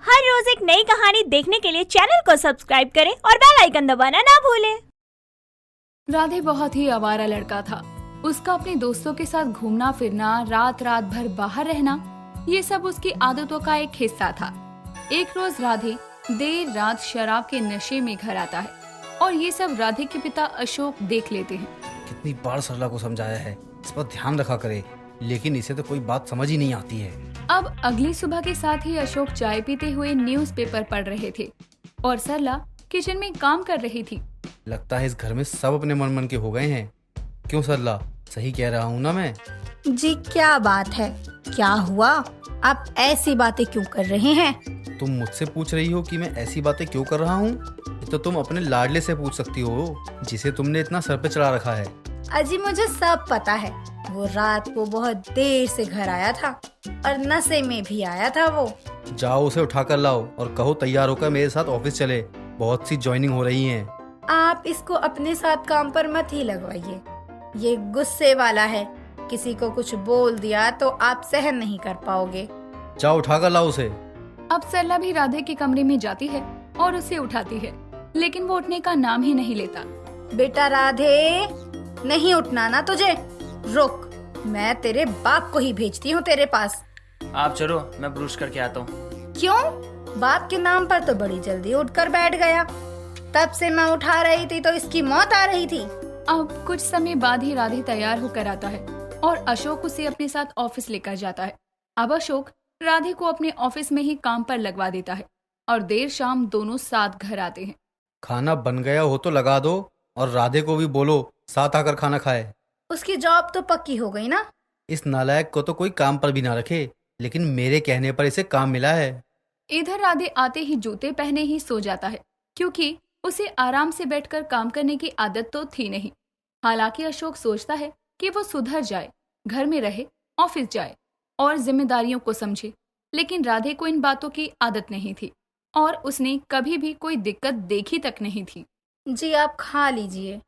हर रोज एक नई कहानी देखने के लिए चैनल को सब्सक्राइब करें और बेल आइकन दबाना ना भूलें। राधे बहुत ही आवारा लड़का था। उसका अपने दोस्तों के साथ घूमना फिरना, रात रात भर बाहर रहना, ये सब उसकी आदतों का एक हिस्सा था। एक रोज राधे देर रात शराब के नशे में घर आता है और ये सब राधे के पिता अशोक देख लेते हैं। कितनी बार सरला को समझाया है इस पर ध्यान रखा करे, लेकिन इसे तो कोई बात समझ ही नहीं आती है। अब अगली सुबह के साथ ही अशोक चाय पीते हुए न्यूज़पेपर पढ़ रहे थे और सरला किचन में काम कर रही थी। लगता है इस घर में सब अपने मन मन के हो गए हैं। क्यों सरला, सही कह रहा हूँ ना मैं? जी क्या बात है, क्या हुआ? आप ऐसी बातें क्यों कर रहे हैं? तुम मुझसे पूछ रही हो कि मैं ऐसी बातें क्यों कर रहा हूँ? तो तुम अपने लाडले से पूछ सकती हो, जिसे तुमने इतना सर पे चढ़ा रखा है। अजी मुझे सब पता है। वो रात को बहुत देर से घर आया था और नशे में भी आया था वो। जाओ उसे उठा कर लाओ और कहो तैयार होकर मेरे साथ ऑफिस चले, बहुत सी ज्वाइनिंग हो रही हैं। आप इसको अपने साथ काम पर मत ही लगवाइए, ये गुस्से वाला है। किसी को कुछ बोल दिया तो आप सहन नहीं कर पाओगे। जाओ उठा कर लाओ उसे। अब सरला भी राधे के कमरे में जाती है और उसे उठाती है, लेकिन वो उठने का नाम ही नहीं लेता। बेटा राधे, नहीं उठना ना तुझे। रुक, मैं तेरे बाप को ही भेजती हूँ तेरे पास। आप चलो, मैं ब्रश करके आता हूँ। क्यों? बाप के नाम पर तो बड़ी जल्दी उठकर बैठ गया। तब से मैं उठा रही थी तो इसकी मौत आ रही थी। अब कुछ समय बाद ही राधे तैयार होकर आता है और अशोक उसे अपने साथ ऑफिस लेकर जाता है। अब अशोक राधे को अपने ऑफिस में ही काम पर लगवा देता है और देर शाम दोनों साथ घर आते हैं। खाना बन गया हो तो लगा दो और राधे को भी बोलो साथ आकर खाना खाए। उसकी जॉब तो पक्की हो गई ना। इस नालायक को तो कोई काम पर भी ना रखे, लेकिन मेरे कहने पर इसे काम मिला है। इधर राधे आते ही जूते पहने ही सो जाता है, क्योंकि उसे आराम से बैठकर काम करने की आदत तो थी नहीं। हालांकि अशोक सोचता है कि वो सुधर जाए, घर में रहे, ऑफिस जाए और जिम्मेदारियों को समझे, लेकिन राधे को इन बातों की आदत नहीं थी और उसने कभी भी कोई दिक्कत देखी तक नहीं थी। जी आप खा लीजिए,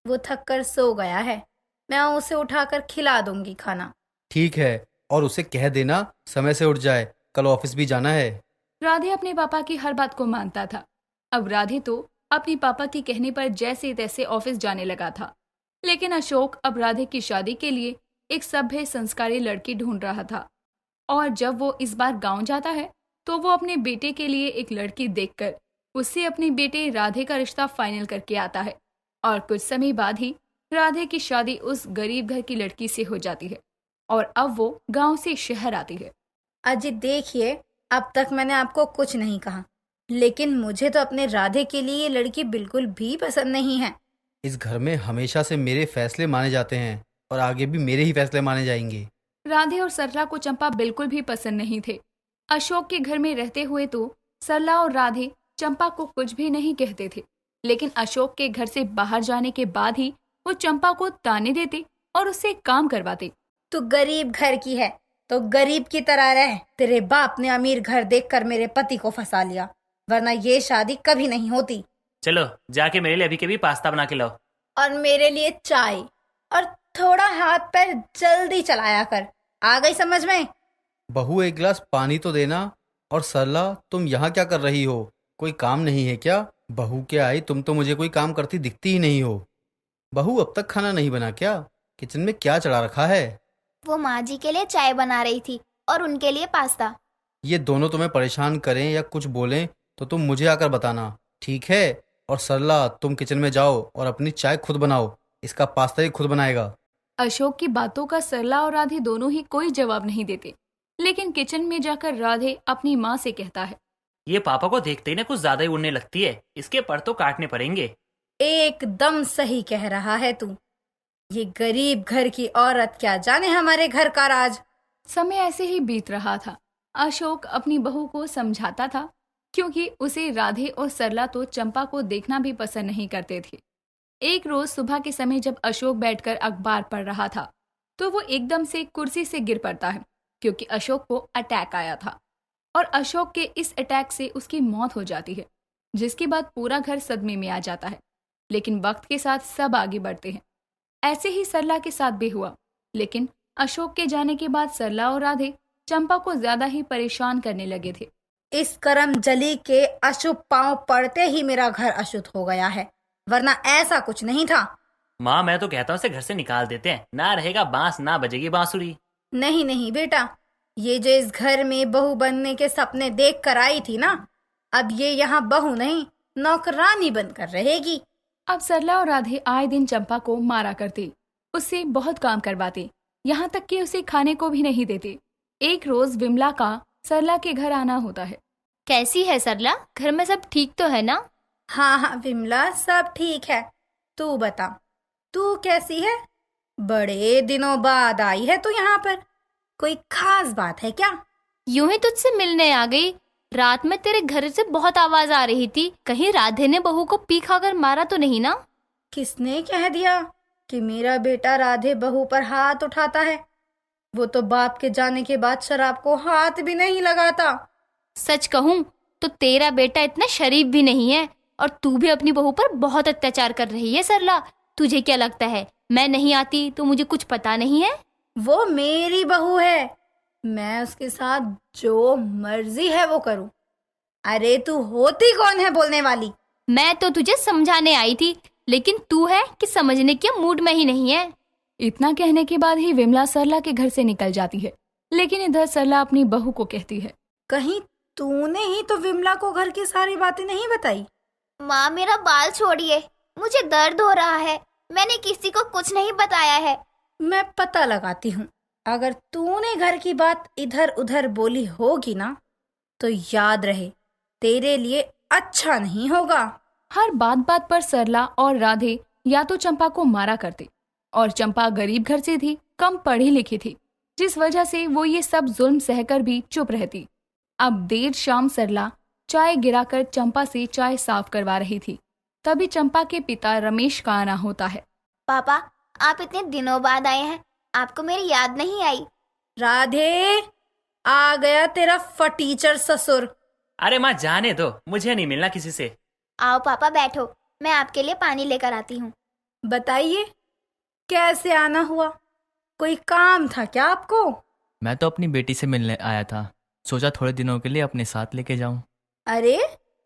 वो थक कर सो गया है। मैं उसे उठाकर खिला दूंगी खाना। ठीक है, और उसे कह देना समय से उठ जाए, कल ऑफिस भी जाना है। राधे अपने पापा की हर बात को मानता था। अब राधे तो अपने पापा के कहने पर जैसे तैसे ऑफिस जाने लगा था, लेकिन अशोक अब राधे की शादी के लिए एक सभ्य संस्कारी लड़की ढूंढ रहा था। और जब वो इस बार गांव जाता है तो वो अपने बेटे के लिए एक लड़की देखकर उससे अपने बेटे राधे का रिश्ता फाइनल करके आता है। और कुछ समय बाद ही राधे की शादी उस गरीब घर की लड़की से हो जाती है और अब वो गांव से शहर आती है। अजी देखिए, अब तक मैंने आपको कुछ नहीं कहा, लेकिन मुझे तो अपने राधे के लिए ये लड़की बिल्कुल भी पसंद नहीं है। इस घर में हमेशा से मेरे फैसले माने जाते हैं और आगे भी मेरे ही फैसले माने जाएंगे। राधे और सरला को चंपा बिल्कुल भी पसंद नहीं थे। अशोक के घर में रहते हुए तो सरला और राधे चंपा को कुछ भी नहीं कहते थे, लेकिन अशोक के घर से बाहर जाने के बाद ही वो चंपा को ताने देते और उससे काम करवाते। तू गरीब घर की है तो गरीब की तरह रह। तेरे बाप ने अमीर घर देखकर मेरे पति को फंसा लिया, वरना ये शादी कभी नहीं होती। चलो जाके मेरे लिए अभी के भी पास्ता बना के लाओ। और मेरे लिए चाय, और थोड़ा हाथ पैर जल्दी चलाया कर। आ गई समझ में? बहू एक गिलास पानी तो देना। और सरला, तुम यहाँ क्या कर रही हो? कोई काम नहीं है क्या? बहू के आई तुम तो मुझे कोई काम करती दिखती ही नहीं हो। बहू अब तक खाना नहीं बना क्या? किचन में क्या चढ़ा रखा है? वो माँ जी के लिए चाय बना रही थी और उनके लिए पास्ता। ये दोनों तुम्हें परेशान करें या कुछ बोलें तो तुम मुझे आकर बताना, ठीक है? और सरला, तुम किचन में जाओ और अपनी चाय खुद बनाओ, इसका पास्ता ही खुद बनाएगा। अशोक की बातों का सरला और राधे दोनों ही कोई जवाब नहीं देते, लेकिन किचन में जाकर राधे अपनी माँ से कहता है, ये पापा को देखते ही ना कुछ ज्यादा ही उड़ने लगती है, इसके पर तो काटने पड़ेंगे। एकदम सही कह रहा है तू। ये गरीब घर की औरत क्या जाने हमारे घर का राज। समय ऐसे ही बीत रहा था। अशोक अपनी बहू को समझाता था, क्योंकि उसे राधे और सरला तो चंपा को देखना भी पसंद नहीं करते थे। एक रोज सुबह के समय जब अशोक बैठकर अखबार पढ़ रहा था तो वो एकदम से कुर्सी से गिर पड़ता है, क्योंकि अशोक को अटैक आया था और अशोक के इस अटैक से उसकी मौत हो जाती है, जिसके बाद पूरा घर सदमे में आ जाता है। लेकिन वक्त के साथ सब आगे बढ़ते हैं। ऐसे ही सरला के साथ भी हुआ, लेकिन अशोक के जाने के बाद सरला और राधे चंपा को ज्यादा ही परेशान करने लगे थे। इस करम जली के अशुभ पांव पड़ते ही मेरा घर अशुद्ध हो गया है, वरना ऐसा कुछ नहीं था। माँ मैं तो कहता हूँ इसे घर से निकाल देते हैं, ना रहेगा बांस ना बजेगी बांसुरी। नहीं नहीं बेटा, ये जो इस घर में बहू बनने के सपने देख कर आई थी ना, अब ये यहाँ बहू नहीं नौकरानी बनकर रहेगी। अब सरला और राधे आए दिन चंपा को मारा करती, उससे बहुत काम करवाते, यहाँ तक कि उसे खाने को भी नहीं देते। एक रोज विमला का सरला के घर आना होता है। कैसी है सरला, घर में सब ठीक तो है ना? हाँ हाँ विमला, सब ठीक है। तू बता, तू कैसी है? बड़े दिनों बाद आई है तू यहाँ पर, कोई खास बात है क्या? यूं ही तुझसे मिलने आ गई। रात में तेरे घर से बहुत आवाज आ रही थी, कहीं राधे ने बहू को पी खाकर मारा तो नहीं ना? किसने कह दिया कि मेरा बेटा राधे बहू पर हाथ उठाता है? वो तो बाप के जाने के बाद शराब को हाथ भी नहीं लगाता। सच कहूँ तो तेरा बेटा इतना शरीफ भी नहीं है, और तू भी अपनी बहू पर बहुत अत्याचार कर रही है सरला। तुझे क्या लगता है मैं नहीं आती तो मुझे कुछ पता नहीं है? वो मेरी बहू है, मैं उसके साथ जो मर्जी है वो करूं। अरे तू होती कौन है बोलने वाली? मैं तो तुझे समझाने आई थी, लेकिन तू है कि समझने के मूड में ही नहीं है। इतना कहने के बाद ही विमला सरला के घर से निकल जाती है, लेकिन इधर सरला अपनी बहू को कहती है, कहीं तूने ही तो विमला को घर की सारी बातें नहीं बताई? माँ मेरा बाल छोड़िए, मुझे दर्द हो रहा है, मैंने किसी को कुछ नहीं बताया है। मैं पता लगाती हूँ, अगर तूने घर की बात इधर उधर बोली होगी ना, तो याद रहे तेरे लिए अच्छा नहीं होगा। हर बात बात पर सरला और राधे या तो चंपा को मारा करते, और चंपा गरीब घर से थी, कम पढ़ी लिखी थी, जिस वजह से वो ये सब जुल्म सहकर भी चुप रहती। अब देर शाम सरला चाय गिराकर चंपा से चाय साफ करवा रही थी, तभी चंपा के पिता रमेश का आना होता है। पापा आप इतने दिनों बाद आए हैं, आपको मेरी याद नहीं आई? राधे, आ गया तेरा फटीचर ससुर। अरे माँ जाने दो, मुझे नहीं मिलना किसी से। आओ पापा बैठो, मैं आपके लिए पानी लेकर आती हूँ। बताइए कैसे आना हुआ, कोई काम था क्या आपको? मैं तो अपनी बेटी से मिलने आया था, सोचा थोड़े दिनों के लिए अपने साथ लेके जाऊं। अरे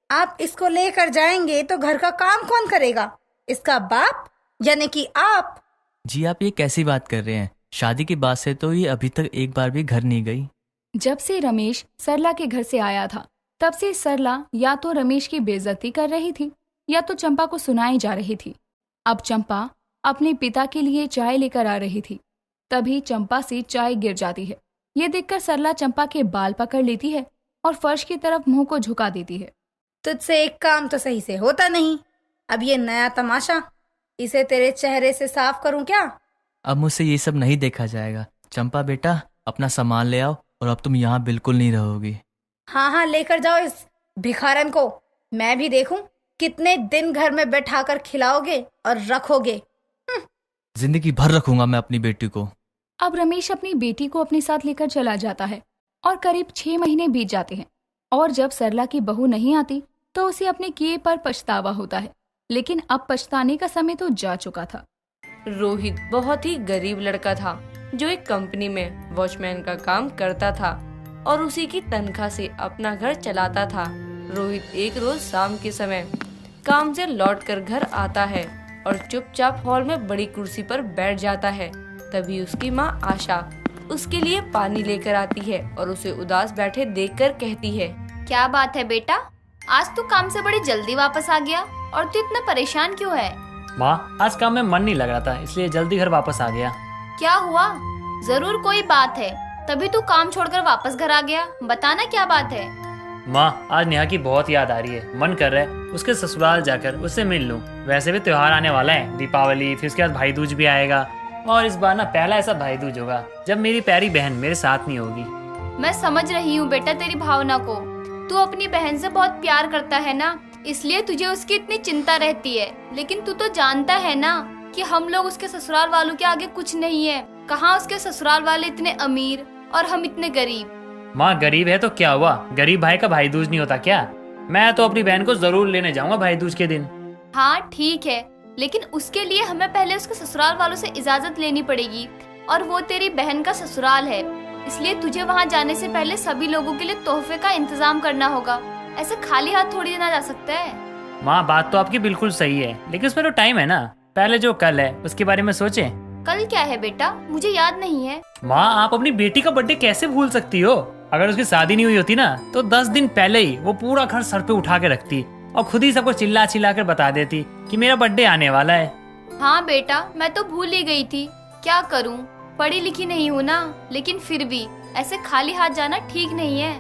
आप इसको लेकर जाएंगे तो घर का काम कौन करेगा? इसका बाप यानी कि आप? जी आप ये कैसी बात कर रहे हैं, शादी के बाद से तो ये अभी तक एक बार भी घर नहीं गई। जब से रमेश सरला के घर से आया था, तब से सरला या तो रमेश की बेइज्जती कर रही थी या तो चंपा को सुनाई जा रही थी। अब चंपा अपने पिता के लिए चाय लेकर आ रही थी, तभी चंपा से चाय गिर जाती है। ये देखकर सरला चंपा के बाल पकड़ लेती है और फर्श की तरफ मुंह को झुका देती है। तुझसे एक काम तो सही से होता नहीं, अब ये नया तमाशा, इसे तेरे चेहरे से साफ करूं क्या? अब मुझसे ये सब नहीं देखा जाएगा। चंपा बेटा अपना सामान ले आओ, और अब तुम यहाँ बिल्कुल नहीं रहोगी। हाँ हाँ लेकर जाओ इस भिखारन को, मैं भी देखूं कितने दिन घर में बैठाकर खिलाओगे और रखोगे। जिंदगी भर रखूंगा मैं अपनी बेटी को। अब रमेश अपनी बेटी को अपने साथ लेकर चला जाता है और करीब 6 महीने बीत जाते हैं, और जब सरला की बहू नहीं आती तो उसे अपने किए पर पछतावा होता है, लेकिन अब पछताने का समय तो जा चुका था। रोहित बहुत ही गरीब लड़का था जो एक कंपनी में वॉचमैन का काम करता था और उसी की तनख्वाह से अपना घर चलाता था। रोहित एक रोज शाम के समय काम से लौटकर घर आता है और चुपचाप हॉल में बड़ी कुर्सी पर बैठ जाता है। तभी उसकी माँ आशा उसके लिए पानी लेकर आती है और उसे उदास बैठे देखकर कहती है, क्या बात है बेटा, आज तू काम से बड़ी जल्दी वापस आ गया, और तू इतना परेशान क्यों है? माँ आज काम में मन नहीं लग रहा था, इसलिए जल्दी घर वापस आ गया। क्या हुआ? जरूर कोई बात है, तभी तू काम छोड़कर वापस घर आ गया, बताना क्या बात है? माँ आज नेहा की बहुत याद आ रही है, मन कर रहा है उसके ससुराल जाकर उससे मिल लूं। वैसे भी त्योहार आने वाला है, दीपावली, फिर उसके बाद भाई दूज भी आएगा, और इस बार ना पहला ऐसा भाई दूज होगा जब मेरी प्यारी बहन मेरे साथ नहीं होगी। मैं समझ रही हूँ बेटा तेरी भावना को, तू अपनी बहन से बहुत प्यार करता है ना, इसलिए तुझे उसकी इतनी चिंता रहती है, लेकिन तू तो जानता है ना कि हम लोग उसके ससुराल वालों के आगे कुछ नहीं है। कहाँ उसके ससुराल वाले इतने अमीर और हम इतने गरीब। माँ गरीब है तो क्या हुआ, गरीब भाई का भाई दूज नहीं होता क्या? मैं तो अपनी बहन को जरूर लेने जाऊंगा भाई दूज के दिन। हाँ ठीक है, लेकिन उसके लिए हमें पहले उसके ससुराल वालों से इजाजत लेनी पड़ेगी, और वो तेरी बहन का ससुराल है। इसलिए तुझे वहाँ जाने से पहले सभी लोगों के लिए तोहफे का इंतजाम करना होगा। ऐसे खाली हाथ थोड़ी देना जा सकता है। माँ बात तो आपकी बिल्कुल सही है, लेकिन उसमें तो टाइम है ना। पहले जो कल है उसके बारे में सोचें। कल क्या है बेटा, मुझे याद नहीं है। माँ आप अपनी बेटी का बर्थडे कैसे भूल सकती हो? अगर उसकी शादी नहीं हुई होती ना तो 10 दिन पहले ही वो पूरा घर सर पे उठा के रखती और खुद ही सबको चिल्ला चिल्ला कर बता देती कि मेरा बर्थडे आने वाला है। हाँ बेटा, मैं तो भूल ही गई थी। क्या करूँ, पढ़ी लिखी नहीं हूँ ना, लेकिन फिर भी ऐसे खाली हाथ जाना ठीक नहीं है।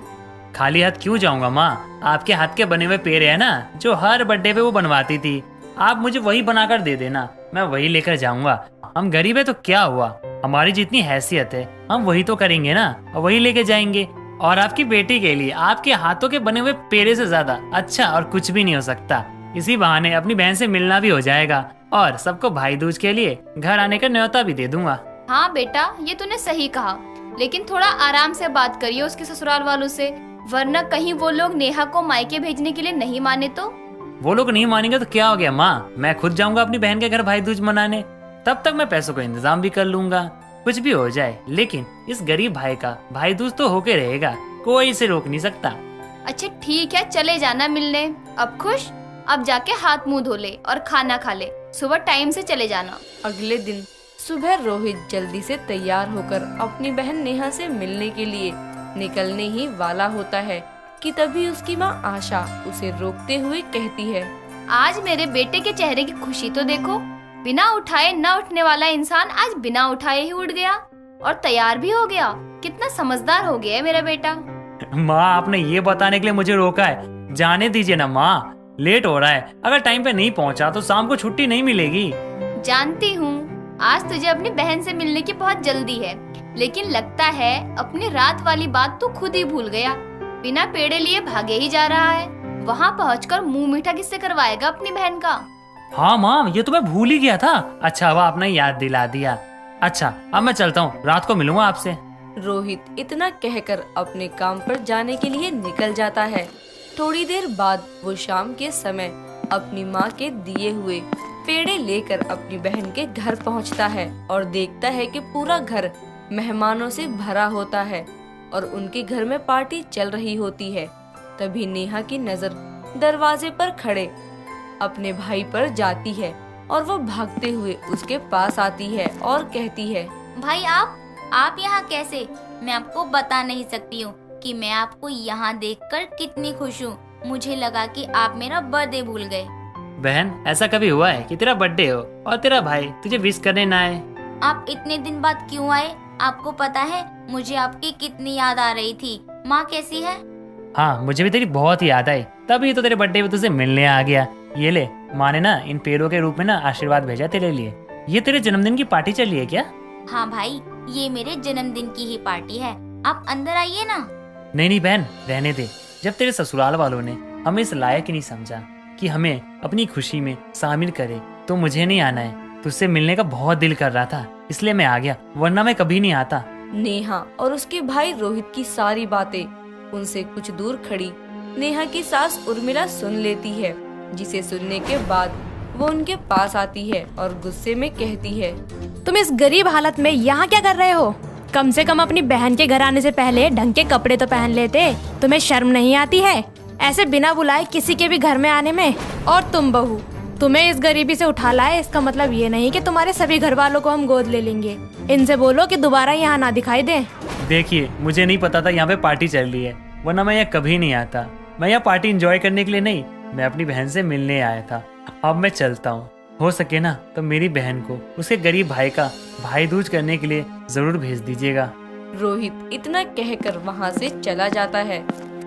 खाली हाथ क्यों जाऊंगा माँ? आपके हाथ के बने हुए पेड़ है ना जो हर बर्थडे पे वो बनवाती थी, आप मुझे वही बनाकर दे देना, मैं वही लेकर जाऊंगा। हम गरीब है तो क्या हुआ, हमारी जितनी हैसियत है हम वही तो करेंगे ना और वही लेके जाएंगे। और आपकी बेटी के लिए आपके हाथों के बने हुए पेड़े से ज्यादा अच्छा और कुछ भी नहीं हो सकता। इसी बहाने अपनी बहन से मिलना भी हो जाएगा और सबको भाई दूज के लिए घर आने का न्योता भी दे दूंगा। हाँ बेटा, ये तूने सही कहा, लेकिन थोड़ा आराम से बात करिए उसके ससुराल वालों से, वरना कहीं वो लोग नेहा को मायके भेजने के लिए नहीं माने तो। वो लोग नहीं मानेंगे तो क्या हो गया माँ, मैं खुद जाऊंगा अपनी बहन के घर भाई दूज मनाने। तब तक मैं पैसों का इंतजाम भी कर लूंगा। कुछ भी हो जाए लेकिन इस गरीब भाई का भाई दूज तो होके रहेगा, कोई इसे रोक नहीं सकता। अच्छा ठीक है, चले जाना मिलने। अब खुश? अब जाके हाथ मुंह धो ले और खाना खा ले, सुबह टाइम से चले जाना। अगले दिन सुबह रोहित जल्दी से तैयार होकर अपनी बहन नेहा से मिलने के लिए निकलने ही वाला होता है कि तभी उसकी माँ आशा उसे रोकते हुए कहती है, आज मेरे बेटे के चेहरे की खुशी तो देखो। बिना उठाए न उठने वाला इंसान आज बिना उठाए ही उठ गया और तैयार भी हो गया। कितना समझदार हो गया है मेरा बेटा। माँ आपने ये बताने के लिए मुझे रोका है, जाने दीजिए ना माँ, लेट हो रहा है। अगर टाइम पे नहीं पहुँचा तो शाम को छुट्टी नहीं मिलेगी। जानती हूँ आज तुझे अपनी बहन से मिलने की बहुत जल्दी है, लेकिन लगता है अपनी रात वाली बात तो खुद ही भूल गया। बिना पेड़े लिए भागे ही जा रहा है। वहाँ पहुँचकर मुंह मीठा किससे करवाएगा अपनी बहन का? हाँ माँ, ये तो मैं भूल ही गया था। अच्छा हुआ आपने याद दिला दिया। अच्छा अब मैं चलता हूँ, रात को मिलूंगा आपसे। रोहित इतना कहकर अपने काम पर जाने के लिए निकल जाता है। थोड़ी देर बाद वो शाम के समय अपनी माँ के दिए हुए पेड़े लेकर अपनी बहन के घर पहुँचता है और देखता है कि पूरा घर मेहमानों से भरा होता है और उनके घर में पार्टी चल रही होती है। तभी नेहा की नजर दरवाजे पर खड़े अपने भाई पर जाती है और वो भागते हुए उसके पास आती है और कहती है, भाई आप यहाँ कैसे? मैं आपको बता नहीं सकती हूँ कि मैं आपको यहाँ देखकर कितनी खुश हूँ। मुझे लगा कि आप मेरा बर्थडे भूल गए। बहन ऐसा कभी हुआ है कि तेरा बर्थडे हो और तेरा भाई तुझे विश करने ना आए? आप इतने दिन बाद क्यों आए? आपको पता है मुझे आपकी कितनी याद आ रही थी। माँ कैसी है? हाँ मुझे भी तेरी बहुत याद आई, तभी तो तेरे बर्थडे पे तुझे मिलने आ गया। ये ले, माँ ने ना इन पेड़ों के रूप में ना आशीर्वाद भेजा तेरे लिए। ये तेरे जन्मदिन की पार्टी चली है क्या? हाँ भाई, ये मेरे जन्मदिन की ही पार्टी है। आप अंदर आइए ना। नहीं नहीं बहन, रहने दे। जब तेरे ससुराल वालों ने हमें इस लायक ही नहीं समझा कि हमें अपनी खुशी में शामिल करे तो मुझे नहीं आना है। तुझसे मिलने का बहुत दिल कर रहा था इसलिए मैं आ गया, वरना मैं कभी नहीं आता। नेहा और उसके भाई रोहित की सारी बातें उनसे कुछ दूर खड़ी नेहा की सास उर्मिला सुन लेती है, जिसे सुनने के बाद वो उनके पास आती है और गुस्से में कहती है, तुम इस गरीब हालत में यहाँ क्या कर रहे हो? कम से कम अपनी बहन के घर आने से पहले ढंग के कपड़े तो पहन लेते। तुम्हें शर्म नहीं आती है ऐसे बिना बुलाए किसी के भी घर में आने में? और तुम बहू, तुम्हें इस गरीबी से उठा लाए इसका मतलब ये नहीं कि तुम्हारे सभी घर वालों को हम गोद ले लेंगे। इनसे बोलो कि दोबारा यहाँ ना दिखाई दें। देखिए मुझे नहीं पता था यहाँ पे पार्टी चल रही है, वरना मैं यहाँ कभी नहीं आता। मैं यहाँ पार्टी एंजॉय करने के लिए नहीं, मैं अपनी बहन से मिलने आया था। अब मैं चलता हूँ। हो सके ना तो मेरी बहन को उसके गरीब भाई का भाई दूज करने के लिए जरूर भेज दीजिएगा। रोहित इतना कहकर वहाँ से चला जाता है।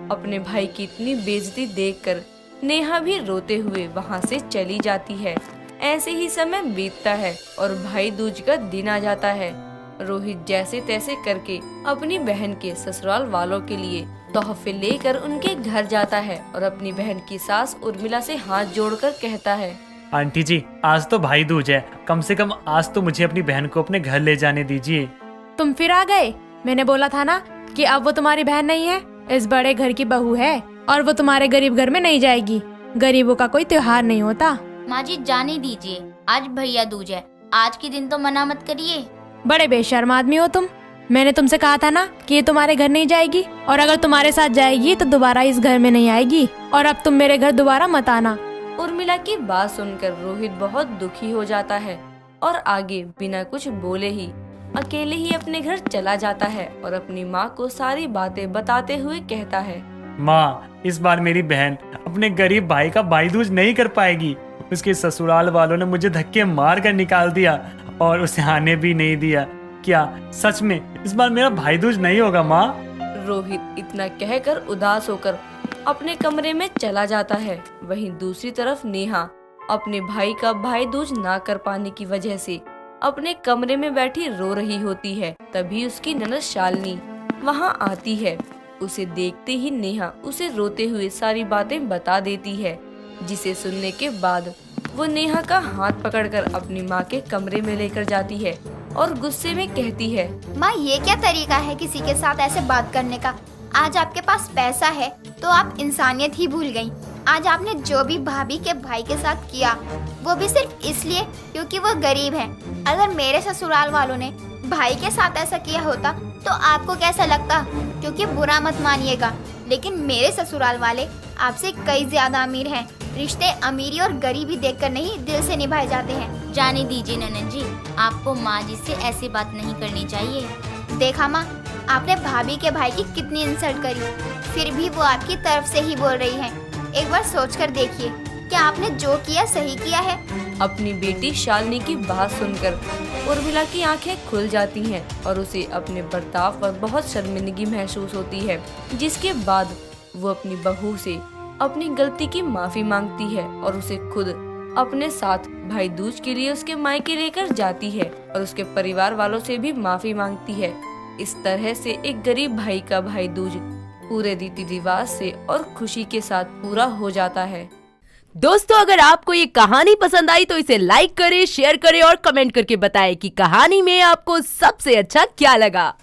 अपने भाई की इतनी बेइज्जती देखकर नेहा भी रोते हुए वहाँ से चली जाती है। ऐसे ही समय बीतता है और भाई दूज का दिन आ जाता है। रोहित जैसे तैसे करके अपनी बहन के ससुराल वालों के लिए तोहफे लेकर उनके घर जाता है और अपनी बहन की सास उर्मिला से हाथ जोड़कर कहता है, आंटी जी आज तो भाई दूज है, कम से कम आज तो मुझे अपनी बहन को अपने घर ले जाने दीजिए। तुम फिर आ गए। मैंने बोला था ना कि अब वो तुम्हारी बहन नहीं है, इस बड़े घर की बहू है और वो तुम्हारे गरीब घर में नहीं जाएगी। गरीबों का कोई त्योहार नहीं होता। माँ जी जाने दीजिए, आज भैया दूज है, आज के दिन तो मना मत करिए। बड़े बेशर्म आदमी हो तुम। मैंने तुमसे कहा था ना कि ये तुम्हारे घर नहीं जाएगी, और अगर तुम्हारे साथ जाएगी तो दोबारा इस घर में नहीं आएगी, और अब तुम मेरे घर दोबारा मत आना। उर्मिला की बात सुनकर रोहित बहुत दुखी हो जाता है और आगे बिना कुछ बोले ही अकेले ही अपने घर चला जाता है और अपनी माँ को सारी बातें बताते हुए कहता है, माँ, इस बार मेरी बहन अपने गरीब भाई का भाई दूज नहीं कर पाएगी। उसके ससुराल वालों ने मुझे धक्के मार कर निकाल दिया और उसे आने भी नहीं दिया। क्या सच में इस बार मेरा भाई दूज नहीं होगा माँ? रोहित इतना कहकर उदास होकर अपने कमरे में चला जाता है। वहीं दूसरी तरफ नेहा अपने भाई का भाई दूज ना कर पाने की वजह से अपने कमरे में बैठी रो रही होती है। तभी उसकी ननद शालिनी वहां आती है। उसे देखते ही नेहा उसे रोते हुए सारी बातें बता देती है, जिसे सुनने के बाद वो नेहा का हाथ पकड़कर अपनी माँ के कमरे में लेकर जाती है और गुस्से में कहती है, माँ, ये क्या तरीका है किसी के साथ ऐसे बात करने का? आज आपके पास पैसा है तो आप इंसानियत ही भूल गयी। आज आपने जो भी भाभी के भाई के साथ किया वो भी सिर्फ इसलिए क्योंकि वो गरीब है। अगर मेरे ससुराल वालों ने भाई के साथ ऐसा किया होता तो आपको कैसा लगता? क्योंकि बुरा मत मानिएगा, लेकिन मेरे ससुराल वाले आपसे कई ज्यादा अमीर हैं। रिश्ते अमीरी और गरीबी देखकर नहीं, दिल से निभाए जाते हैं। जाने दीजिए ननद जी, आपको माँ जी से ऐसी बात नहीं करनी चाहिए। देखा माँ, आपने भाभी के भाई की कितनी इंसल्ट करी, फिर भी वो आपकी तरफ से ही बोल रही है। एक बार सोचकर देखिए, क्या आपने जो किया सही किया है? अपनी बेटी शालिनी की बात सुनकर उर्मिला की आंखें खुल जाती हैं और उसे अपने बर्ताव पर बहुत शर्मिंदगी महसूस होती है, जिसके बाद वो अपनी बहू से अपनी गलती की माफी मांगती है और उसे खुद अपने साथ भाई दूज के लिए उसके मायके लेकर जाती है और उसके परिवार वालों से भी माफी मांगती है। इस तरह से एक गरीब भाई का भाई दूज पूरे रीति रिवाज से और खुशी के साथ पूरा हो जाता है। दोस्तों, अगर आपको ये कहानी पसंद आई तो इसे लाइक करें, शेयर करें और कमेंट करके बताएं कि कहानी में आपको सबसे अच्छा क्या लगा।